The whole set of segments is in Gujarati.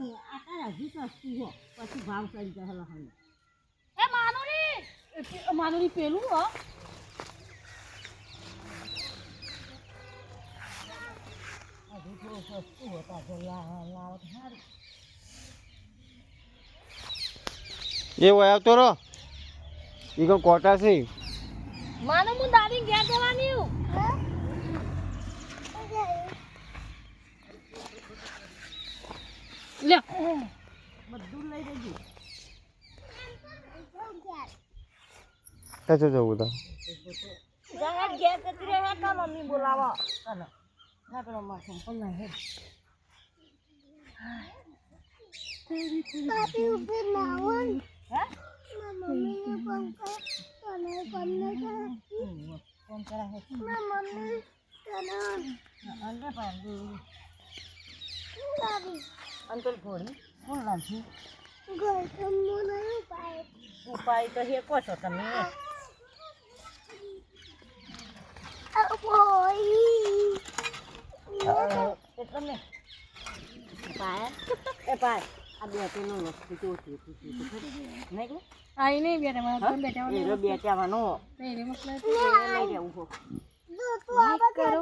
આ હજી સસ્તું હો પછી ભાવ કરી જાય લહણ એ માનુરી પેલું હો હજી થોડું સસ્તું હોતા જો લાવત સારું એવો આવતો રહો એ કોઈ કોટા છે માનો હું દાદી ઘેર જવાની હું લે બધું લઈ લેજો કચો જવું તા જરા ઘેર જતી રહે તો મમ્મી બોલાવો ચાલો ના પેલો માં સંપલ ના હે Papi udah nawan. હે Mami bangka. Kana kana kana. કોણ કરા હે Mami kana. અંદર પાડું Papi. અંતર ફોડી કોણ લાવશે Gol kamu naik pai. ઉપાય તો હે કો છો તમે Boy. એ તમે પાય એ પાય આ બે તેનો વસ્તુ તો નહીં કે આઈ નહીં બેટા મારા તો બેટા એ રો બેટાવાનો લઈ મસલા લઈ જવું હો Do tu લાઈક apa કરો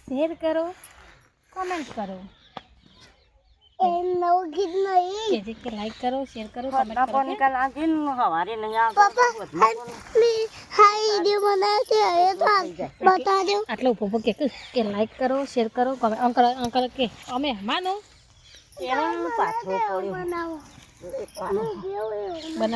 શેર કરો કમેન્ટ કરો Enau gid naik. કે જે કે લાઈક કરો શેર કરો કમેન્ટ ફોટા કરો ફોન કાલ આજીન હવારે નહીં આ Papa, me hai di mana sih? Ayo tak, bata deh. આટલો ઉભો કે લાઈક કરો શેર કરો કમેન્ટ અંકલ કે અમે માનો એનો પાછો પડ્યો Mana? એક પાછો Dia બનાવ